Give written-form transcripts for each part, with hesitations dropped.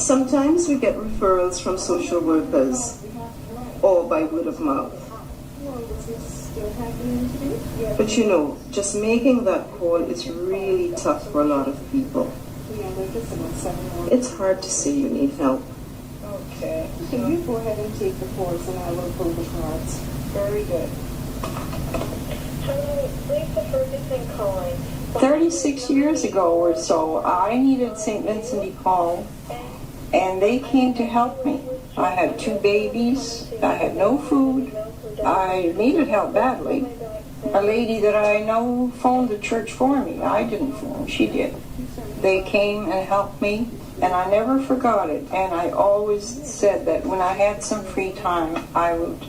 Sometimes we get referrals from social workers or by word of mouth. But you know, just making that call is really tough for a lot of people. It's hard to say you need help. Okay. So you go ahead and take the course and I will pull the cards. Very good. Hello, Lisa Ferguson calling. 36 years ago or so, I needed St. Vincent de Paul, and they came to help me. I had 2 babies, I had no food, I needed help badly. A lady that I know phoned the church for me. I didn't phone, she did. They came and helped me, and I never forgot it. And I always said that when I had some free time, I would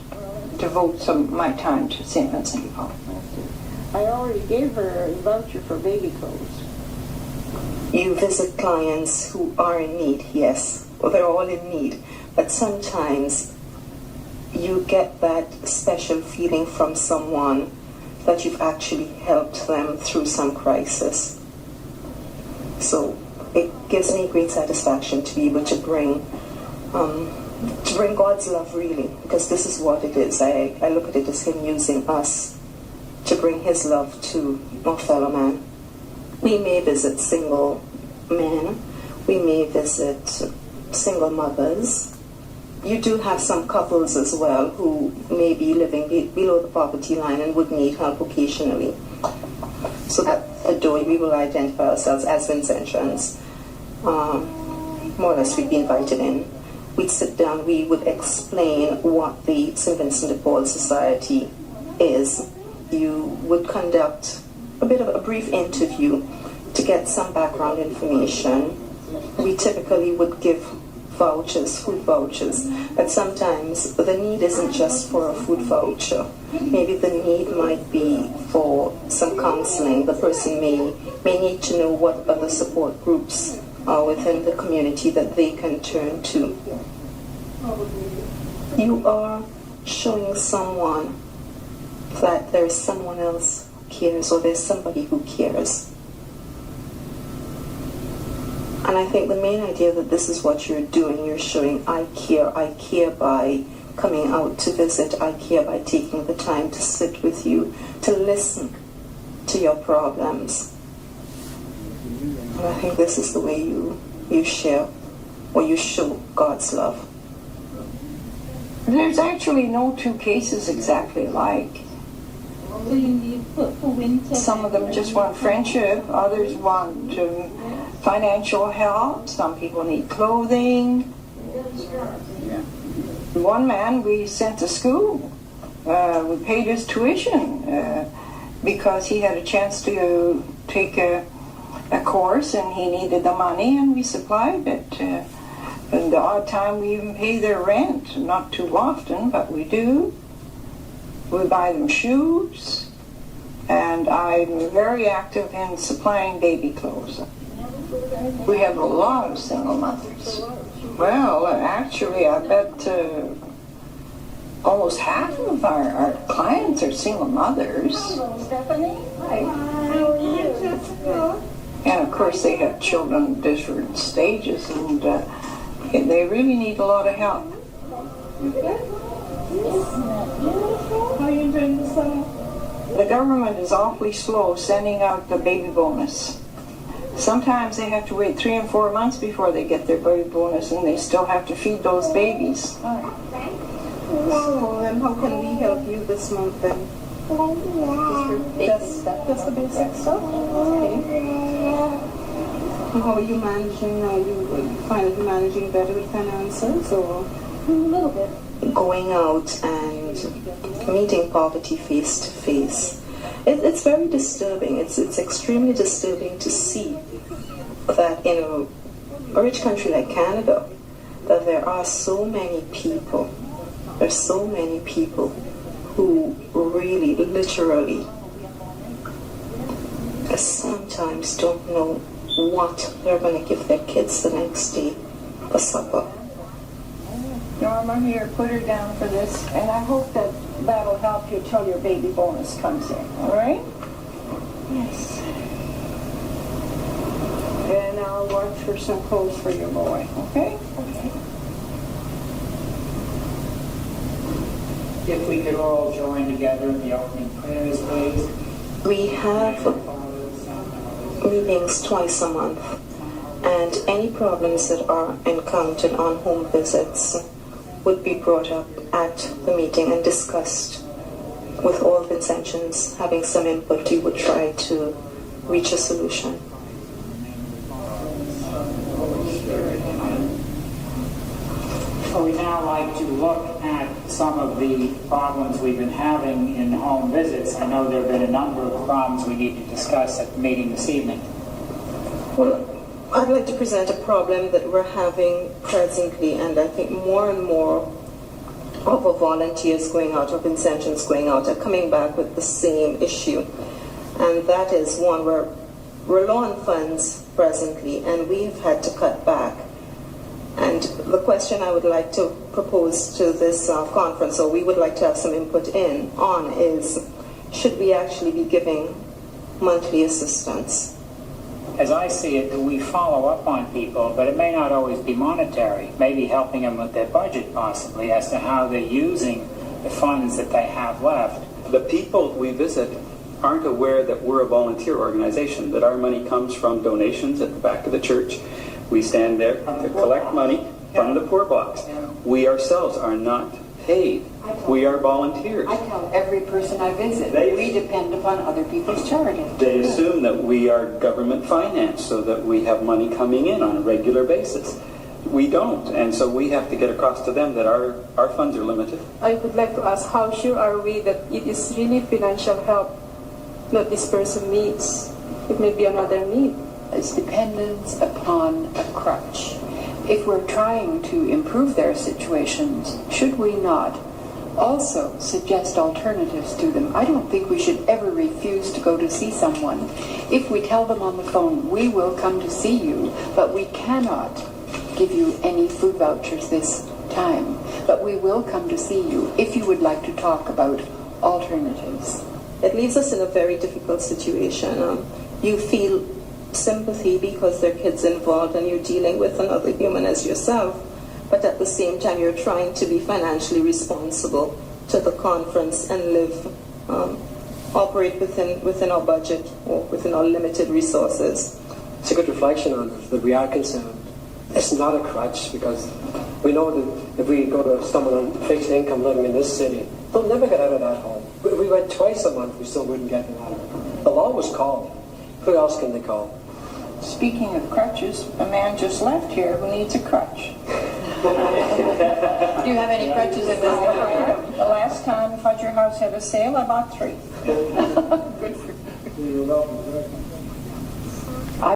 devote some of my time to St. Vincent de Paul. I already gave her a voucher for baby clothes. You visit clients who are in need, yes. Well, they're all in need. But sometimes you get that special feeling from someone that you've actually helped them through some crisis. So it gives me great satisfaction to be able to bring God's love, really, because this is what it is. I look at it as Him using us to bring His love to our fellow man. We may visit single men, we may visit single mothers. You do have some couples as well who may be living below the poverty line and would need help occasionally. So that a door we will identify ourselves as Vincentians. More or less we'd be invited in. We'd sit down, we would explain what the St. Vincent de Paul Society is. You would conduct a bit of a brief interview to get some background information. We typically would give vouchers, food vouchers, but sometimes the need isn't just for a food voucher. Maybe the need might be for some counseling. The person may need to know what other support groups are within the community that they can turn to. You are showing someone that there is someone else who cares, or there's somebody who cares. And I think the main idea that this is what you're doing, you're showing I care by coming out to visit, I care by taking the time to sit with you, to listen to your problems. And I think this is the way you share, or you show God's love. There's actually no 2 cases exactly alike. Some of them just want friendship, others want financial help, some people need clothing. One man we sent to school, we paid his tuition because he had a chance to take a course and he needed the money, and we supplied it. And the odd time we even pay their rent, not too often, but we do. We buy them shoes, and I'm very active in supplying baby clothes. We have a lot of single mothers. Well, actually, I bet almost half of our clients are single mothers. Stephanie? Hi. How are you? And of course, they have children at different stages, and they really need a lot of help. How are you doing this summer? The government is awfully slow sending out the baby bonus. Sometimes they have to wait 3 and 4 months before they get their baby bonus, and they still have to feed those babies. So then how can we help you this month then? Just the basic stuff? Okay. How are you managing now? You finally managing better with finances, or? A little bit. Going out and meeting poverty face to face. It's very disturbing. It's extremely disturbing to see that in a rich country like Canada, that there are so many people. There's so many people who really, literally, sometimes don't know what they're going to give their kids the next day for supper. Norma, here, put her down for this, and I hope that that'll help you till your baby bonus comes in, all right? Yes. And I'll watch for some clothes for your boy, okay? If we could all join together in the opening prayers, please. We have meetings twice a month, and any problems that are encountered on home visits would be brought up at the meeting and discussed with all Vincentians. Having some input, we would try to reach a solution. So we now like to look at some of the problems we've been having in home visits. I know there have been a number of problems we need to discuss at the meeting this evening. Well, I'd like to present a problem that we're having presently, and I think more and more of our volunteers going out, or Vincentians going out, are coming back with the same issue. And that is one where we're low on funds presently, and we've had to cut back. And the question I would like to propose to this conference, or we would like to have some input on, is should we actually be giving monthly assistance? As I see it, we follow up on people, but it may not always be monetary. Maybe helping them with their budget, possibly, as to how they're using the funds that they have left. The people we visit aren't aware that we're a volunteer organization, that our money comes from donations at the back of the church. We stand there to collect money from the poor box. We ourselves are not paid. We are volunteers. I tell every person I visit, we depend upon other people's charity. They assume that we are government financed, so that we have money coming in on a regular basis. We don't, and so we have to get across to them that our funds are limited. I would like to ask, how sure are we that it is really financial help that this person needs? It may be another need. It's dependence upon a crutch. If we're trying to improve their situations, should we not also suggest alternatives to them? I don't think we should ever refuse to go to see someone. If we tell them on the phone, we will come to see you, but we cannot give you any food vouchers this time, but we will come to see you if you would like to talk about alternatives. It leaves us in a very difficult situation. You feel sympathy because there are kids involved and you're dealing with another human as yourself, but at the same time you're trying to be financially responsible to the conference and operate within our budget or within our limited resources. It's a good reflection on it, that we are concerned. It's not a crutch, because we know that if we go to someone on fixed income living in this city, they'll never get out of that home. If we went twice a month, we still wouldn't get out of it. The law was called. Who else can they call? Speaking of crutches, a man just left here who needs a crutch. Do you have any crutches in this program? The last time Fudger House had a sale, I bought 3. Good for you. You're welcome.